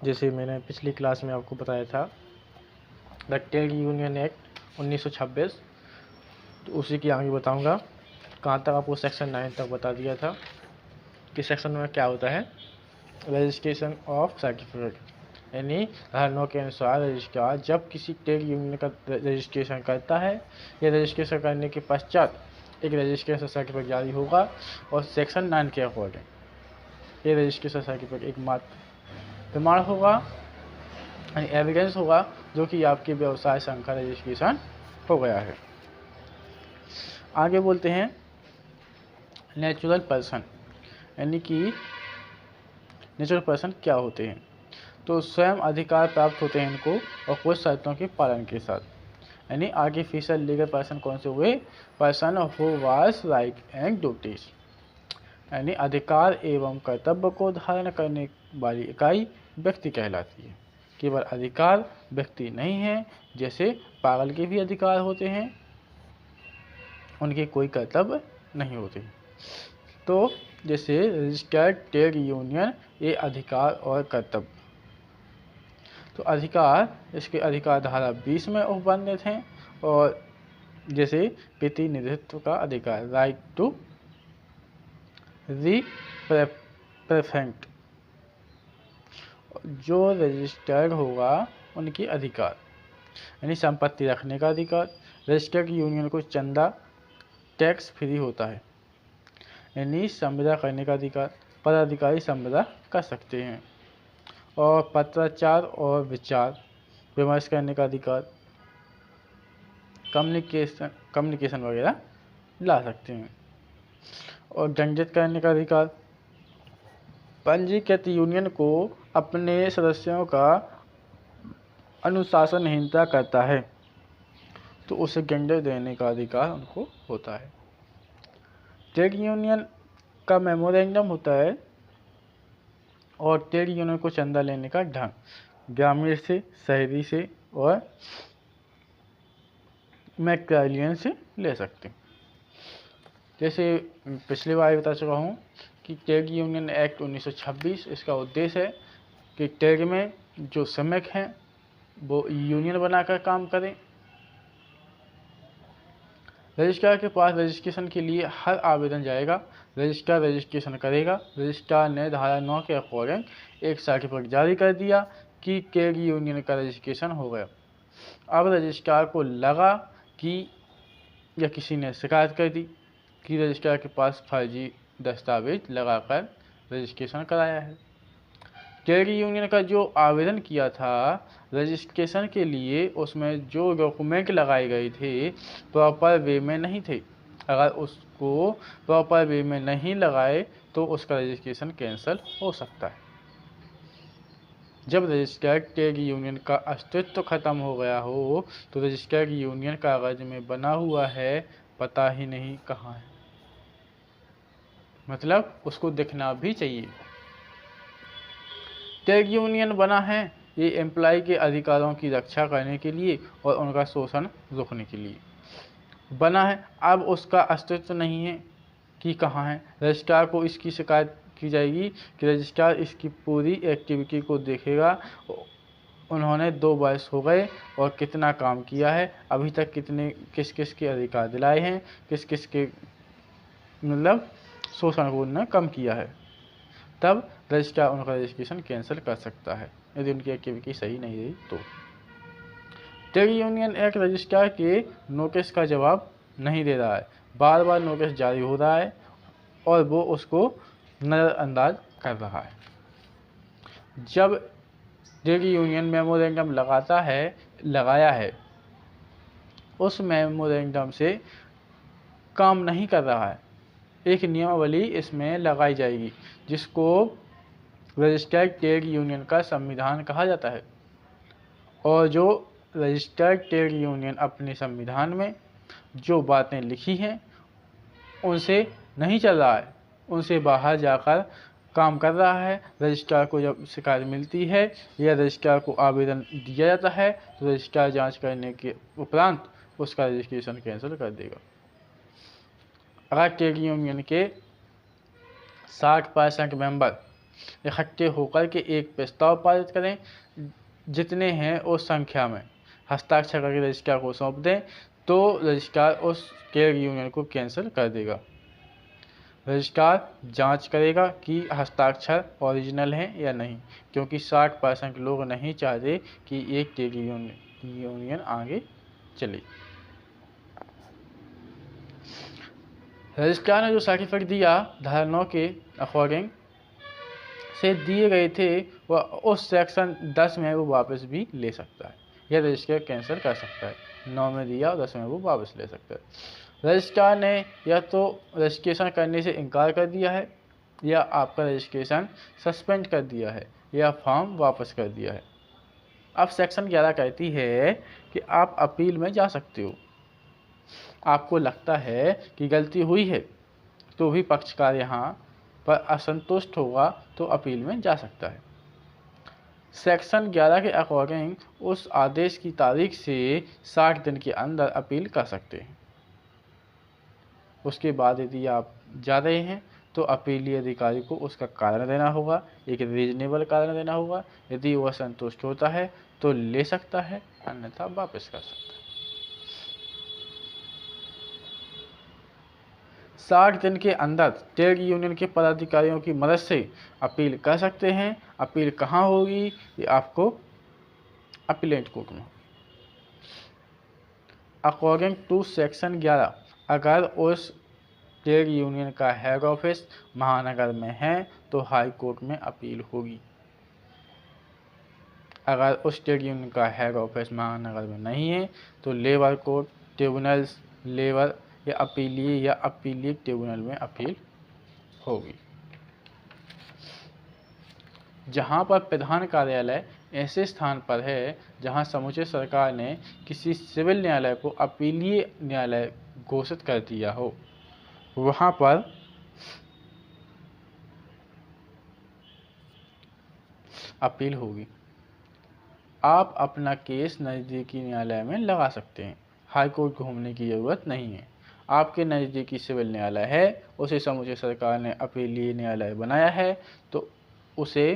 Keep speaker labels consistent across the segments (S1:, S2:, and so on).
S1: जैसे मैंने पिछली क्लास में आपको बताया था द ट्रेड यूनियन एक्ट 1926, तो उसी की आगे बताऊंगा। कहाँ तक आपको सेक्शन 9 तक बता दिया था कि सेक्शन में क्या होता है, रजिस्ट्रेशन ऑफ सर्टिफिकेट, यानी धारणों के अनुसार रजिस्ट्रार जब किसी ट्रेड यूनियन का रजिस्ट्रेशन करता है या रजिस्ट्रेशन करने के पश्चात एक रजिस्ट्रेशन सर्टिफिकेट जारी होगा, और सेक्शन 9 के अकॉर्डिंग ये रजिस्ट्रेशन सर्टिफिकेट एकमात्र प्रमाण होगा, यानी एविडेंस होगा, जो कि आपके व्यवसाय संघ का रजिस्ट्रेशन हो गया है। आगे बोलते हैं नेचुरल पर्सन, यानी कि नेचुरल पर्सन क्या होते हैं। तो स्वयं अधिकार प्राप्त होते हैं इनको और कुछ शर्तों के पालन के साथ, यानी आर्टिफिशियल लीगल पर्सन कौन से हुए, person who was right and duties, यानी अधिकार एवं कर्तव्य को धारण करने वाली इकाई व्यक्ति कहलाती है। केवल अधिकार व्यक्ति नहीं है, जैसे पागल के भी अधिकार होते हैं, उनके कोई कर्तव्य नहीं होते। तो जैसे रजिस्टर्ड ट्रेड यूनियन, ये अधिकार और कर्तव्य। तो अधिकार, इसके अधिकार धारा 20 में उपबंधित हैं, और जैसे प्रतिनिधित्व का अधिकार, राइट टू रिप्रेजेंट, जो रजिस्टर्ड होगा उनके अधिकार, यानी संपत्ति रखने का अधिकार। रजिस्टर्ड यूनियन को चंदा टैक्स फ्री होता है, यानी संविदा करने का अधिकार, पदाधिकारी संविदा कर सकते हैं, और पत्राचार और विचार विमर्श करने का अधिकार, कम्युनिकेशन वगैरह ला सकते हैं, और दंडित करने का अधिकार। पंजीकृत यूनियन को अपने सदस्यों का अनुशासनहीनता करता है तो उसे दंड देने का अधिकार उनको होता है। ट्रेड यूनियन का मेमोरेंडम होता है, और ट्रेड यूनियन को चंदा लेने का ढंग ग्रामीण से, शहरी से और मैक्रालियन से ले सकते हैं। जैसे पिछली बार बता चुका हूँ कि ट्रेड यूनियन एक्ट 1926, इसका उद्देश्य है कि ट्रेड में जो श्रमिक हैं वो यूनियन बनाकर काम करें। रजिस्ट्रार के पास रजिस्ट्रेशन के लिए हर आवेदन जाएगा, रजिस्ट्रार रजिस्ट्रेशन करेगा। रजिस्ट्रार ने धारा 9 के अकॉर्डिंग एक सर्टिफिकेट जारी कर दिया कि ट्रेड यूनियन का रजिस्ट्रेशन हो गया। अब रजिस्ट्रार को लगा कि, या किसी ने शिकायत कर दी कि रजिस्ट्रार के पास फर्जी दस्तावेज लगाकर रजिस्ट्रेशन कराया है। ट्रेड यूनियन का जो आवेदन किया था रजिस्ट्रेशन के लिए, उसमें जो डॉक्यूमेंट लगाए गए थे प्रॉपर वे में नहीं थे। अगर उसको प्रॉपर वे में नहीं लगाए तो उसका रजिस्ट्रेशन कैंसिल हो सकता है। जब रजिस्टर्ड ट्रेड यूनियन का अस्तित्व खत्म हो गया हो तो रजिस्टर्ड यूनियन कागज में बना हुआ है, पता ही नहीं कहाँ है, मतलब उसको दिखना भी चाहिए। ट्रेड यूनियन बना है ये एम्प्लॉय के अधिकारों की रक्षा करने के लिए और उनका शोषण रोकने के लिए बना है। अब उसका अस्तित्व नहीं है कि कहाँ है। रजिस्ट्रार को इसकी शिकायत की जाएगी कि रजिस्ट्रार इसकी पूरी एक्टिविटी को देखेगा, उन्होंने 2 वर्ष हो गए और कितना काम किया है, अभी तक किस किस के अधिकार दिलाए हैं, किस किस के मतलब शोषण को उन्होंने कम किया है। तब रजिस्ट्रार उनका रजिस्ट्रेशन कैंसिल कर सकता है यदि उनकी एक्टिविटी सही नहीं रही तो। ट्रेड यूनियन एक्ट रजिस्ट्रार के नोटिस का जवाब नहीं दे रहा है, बार बार नोटिस जारी हो रहा है और वो उसको नज़रअंदाज कर रहा है। जब ट्रेड यूनियन मेमोरेंडम लगाया है, उस मेमोरेंडम से काम नहीं कर रहा है, एक नियमावली इसमें लगाई जाएगी जिसको रजिस्टर्ड ट्रेड यूनियन का संविधान कहा जाता है। और जो रजिस्टर्ड ट्रेड यूनियन अपने संविधान में जो बातें लिखी हैं उनसे नहीं चल रहा है, उनसे बाहर जाकर काम कर रहा है। रजिस्ट्रार को जब शिकायत मिलती है या रजिस्ट्रार को आवेदन दिया जाता है तो रजिस्ट्रार जांच करने के उपरांत उसका रजिस्ट्रेशन कैंसिल कर देगा। अगर ट्रेड यूनियन के 60% मेंबर इकट्ठे होकर के एक प्रस्ताव पारित करें, जितने हैं उस संख्या में हस्ताक्षर करके रजिस्ट्रार को सौंप दें, तो रजिस्ट्रार उस ट्रेड यूनियन को कैंसिल कर देगा। रजिस्ट्रार जांच करेगा कि हस्ताक्षर ओरिजिनल हैं या नहीं, क्योंकि 60% लोग नहीं चाहते कि एक ट्रेड यूनियन आगे चले। रजिस्ट्रार ने जो सर्टिफिकेट दिया धारा 9 के अकॉर्डिंग से दिए गए थे, वह उस सेक्शन 10 में वो वापस भी ले सकता है या रजिस्ट्रार कैंसिल कर सकता है। 9 में दिया और 10 में वो वापस ले सकता है। रजिस्ट्रार ने या तो रजिस्ट्रेशन करने से इनकार कर दिया है, या आपका रजिस्ट्रेशन सस्पेंड कर दिया है, या फॉर्म वापस कर दिया है। अब सेक्शन 11 कहती है कि आप अपील में जा सकते हो। आपको लगता है कि गलती हुई है, तो भी पक्षकार यहाँ पर असंतुष्ट होगा तो अपील में जा सकता है। सेक्शन 11 के अकॉर्डिंग उस आदेश की तारीख से 60 दिन के अंदर अपील कर सकते हैं। उसके बाद यदि आप जा रहे हैं तो अपीलीय अधिकारी को उसका कारण देना होगा, एक रीजनेबल कारण देना होगा। यदि वह संतुष्ट होता है तो ले सकता है, अन्यथा वापस कर सकता है। 60 दिन के अंदर ट्रेड यूनियन के पदाधिकारियों की मदद से अपील कर सकते हैं। अपील कहाँ होगी? ये आपको अपीलेंट कोर्ट में। अकॉर्डिंग टू सेक्शन 11, अगर उस ट्रेड यूनियन का हेड ऑफिस महानगर में है तो हाई कोर्ट में अपील होगी। अगर उस ट्रेड यूनियन का हेड ऑफिस महानगर में नहीं है तो लेबर कोर्ट, ट्रिब्यूनल्स, लेबर या अपीलीय ट्रिब्यूनल में अपील होगी। जहां पर प्रधान कार्यालय ऐसे स्थान पर है जहां समुचित सरकार ने किसी सिविल न्यायालय को अपीलीय न्यायालय घोषित कर दिया हो, वहां पर अपील होगी। आप अपना केस नज़दीकी न्यायालय में लगा सकते हैं, हाई कोर्ट घूमने की ज़रूरत नहीं है। आपके नज़दीकी सिविल न्यायालय है, उसे समुचित सरकार ने अपीलीय न्यायालय बनाया है, तो उसे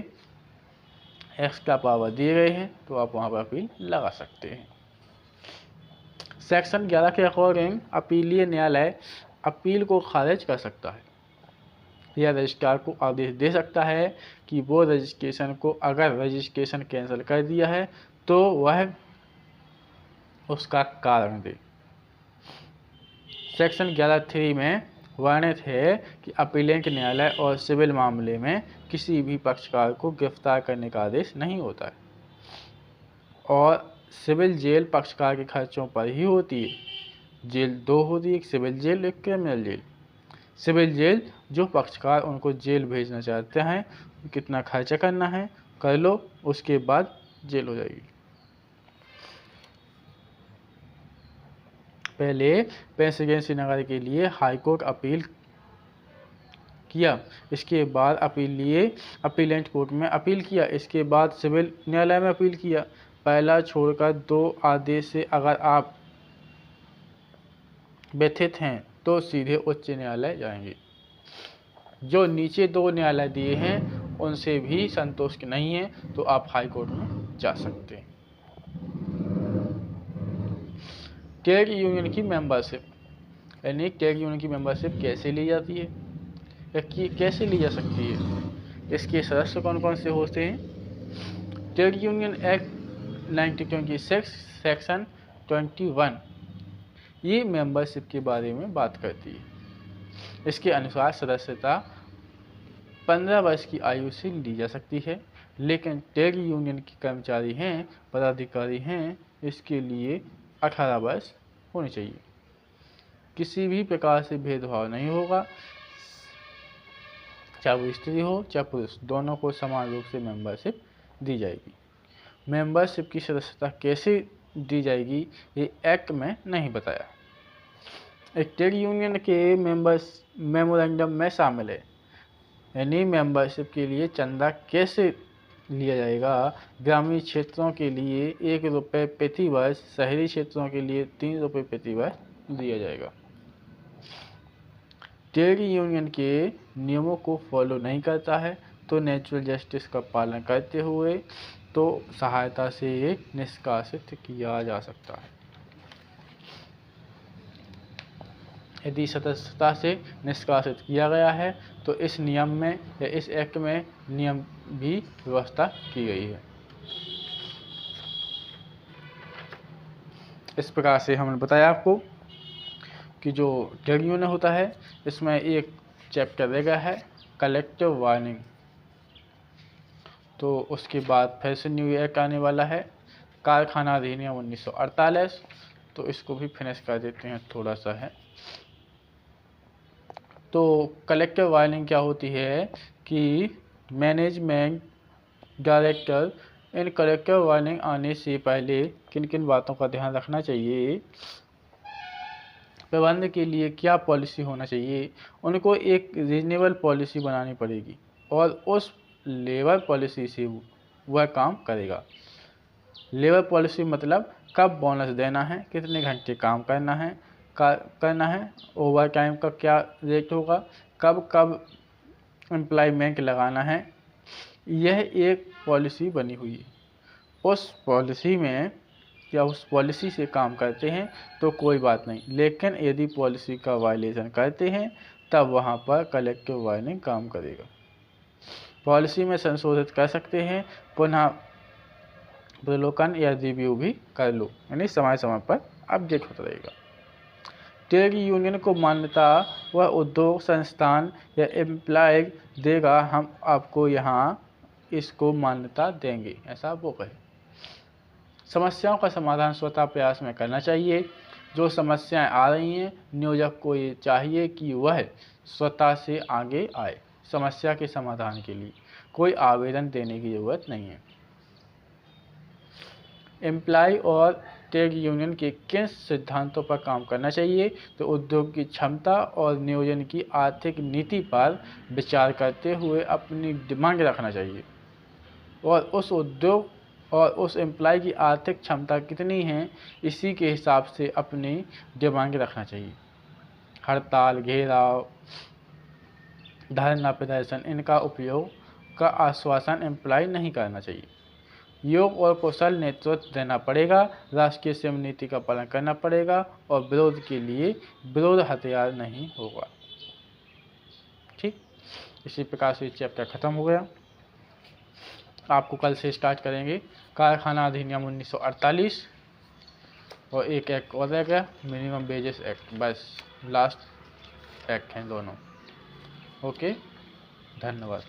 S1: एक्स्ट्रा पावर दिए गए हैं, तो आप वहां पर अपील लगा सकते हैं। सेक्शन 11 के अकॉर्डिंग अपीलीय न्यायालय अपील को खारिज कर सकता है या रजिस्ट्रार को आदेश दे सकता है कि वो रजिस्ट्रेशन को, अगर रजिस्ट्रेशन कैंसिल कर दिया है तो वह उसका कारण दे। सेक्शन 11(3) में वर्णित है कि अपीलेंट न्यायालय और सिविल मामले में किसी भी पक्षकार को गिरफ्तार करने का आदेश नहीं होता है, और सिविल जेल पक्षकार के खर्चों पर ही होती है। जेल 2 होती है, एक सिविल जेल, एक क्रिमिनल जेल। सिविल जेल जो पक्षकार उनको जेल भेजना चाहते हैं, कितना खर्चा करना है कर लो, उसके बाद जेल हो जाएगी। पहले पेंसिल्वेनिया श्रीनगर के लिए हाई कोर्ट अपील किया, इसके बाद अपीलेंट कोर्ट में अपील किया, इसके बाद सिविल न्यायालय में अपील किया। पहला छोड़कर 2 आदेश से अगर आप व्यथित हैं तो सीधे उच्च न्यायालय जाएंगे। जो नीचे 2 न्यायालय दिए हैं उनसे भी संतुष्ट नहीं है तो आप हाई कोर्ट में जा सकते हैं। ट्रेड यूनियन की मेंबरशिप, यानी ट्रेड यूनियन की मेंबरशिप कैसे ली जाती है या कैसे ली जा सकती है, इसके सदस्य कौन कौन से होते हैं? ट्रेड यूनियन एक्ट 1926 सेक्शन 21 ये मेंबरशिप के बारे में बात करती है। इसके अनुसार सदस्यता 15 वर्ष की आयु से ली जा सकती है, लेकिन ट्रेड यूनियन के कर्मचारी हैं, पदाधिकारी हैं, इसके लिए 18 वर्ष होनी चाहिए। किसी भी प्रकार से भेदभाव नहीं होगा, चाहे वो स्त्री हो चाहे पुरुष, दोनों को समान रूप से मेंबरशिप दी जाएगी। मेंबरशिप की सदस्यता कैसे दी जाएगी ये एक्ट में नहीं बताया। एक ट्रेड यूनियन के मेंबर्स मेमोरेंडम में शामिल है, यानी मेंबरशिप के लिए चंदा कैसे लिया जाएगा। ग्रामीण क्षेत्रों के लिए 1 रुपये प्रति वर्ष, शहरी क्षेत्रों के लिए 3 रुपये प्रति वर्ष दिया जाएगा। ट्रेड यूनियन के नियमों को फॉलो नहीं करता है
S2: तो नेचुरल जस्टिस का पालन करते हुए तो सहायता से ये निष्कासित किया जा सकता है। यदि सदस्यता से निष्कासित किया गया है तो इस नियम में या इस एक्ट में नियम भी व्यवस्था की गई है। इस प्रकार से हमने बताया आपको कि जो ट्रेड यूनियन होता है इसमें एक चैप्टर रह गया है कलेक्टिव वार्निंग, तो उसके बाद फिर से न्यू एक्ट आने वाला है कारखाना अधिनियम 1948, तो इसको भी फिनिश कर देते हैं, थोड़ा सा है। तो कलेक्टिव वार्निंग क्या होती है कि management director in collective warning आने से पहले किन किन बातों का ध्यान रखना चाहिए, प्रबंध के लिए क्या पॉलिसी होना चाहिए, उनको एक रीजनेबल पॉलिसी बनानी पड़ेगी और उस लेबर पॉलिसी से वह काम करेगा। लेबर पॉलिसी मतलब कब बोनस देना है, कितने घंटे काम करना है, ओवर टाइम का क्या रेट होगा, कब कब एम्प्लॉयमेंट लगाना है, यह एक पॉलिसी बनी हुई है। उस पॉलिसी में या उस पॉलिसी से काम करते हैं तो कोई बात नहीं, लेकिन यदि पॉलिसी का वायलेशन करते हैं तब वहाँ पर कलेक्टिव वार्निंग काम करेगा। पॉलिसी में संशोधित कर सकते हैं, पुनः अवलोकन या रिव्यू भी कर लो, यानी समय समय पर अपडेट होता रहेगा। ट्रेड यूनियन को मान्यता वह उद्योग संस्थान या एम्प्लॉय देगा, हम आपको यहाँ इसको मान्यता देंगे, ऐसा वो कहे। समस्याओं का समाधान स्वतः प्रयास में करना चाहिए। जो समस्याएं आ रही हैं नियोजक को ये चाहिए कि वह स्वतः से आगे आए। समस्या के समाधान के लिए कोई आवेदन देने की जरूरत नहीं है। एम्प्लॉय और ट्रेड यूनियन के किन सिद्धांतों पर काम करना चाहिए, तो उद्योग की क्षमता और नियोजन की आर्थिक नीति पर विचार करते हुए अपनी डिमांड रखना चाहिए और उस उद्योग और उस एम्प्लॉय की आर्थिक क्षमता कितनी है इसी के हिसाब से अपनी डिमांड रखना चाहिए। हड़ताल, घेराव, धरना प्रदर्शन इनका उपयोग का आश्वासन एम्प्लॉय नहीं करना चाहिए। योग और कुशल नेतृत्व देना पड़ेगा, राष्ट्रीय श्रम नीति का पालन करना पड़ेगा और विरोध के लिए विरोध हथियार नहीं होगा। ठीक, इसी प्रकार से चैप्टर खत्म हो गया। आपको कल से स्टार्ट करेंगे कारखाना अधिनियम 1948 और एक एक्ट और रह गया मिनिमम वेजेस एक्ट, बस लास्ट एक्ट हैं दोनों। ओके, धन्यवाद।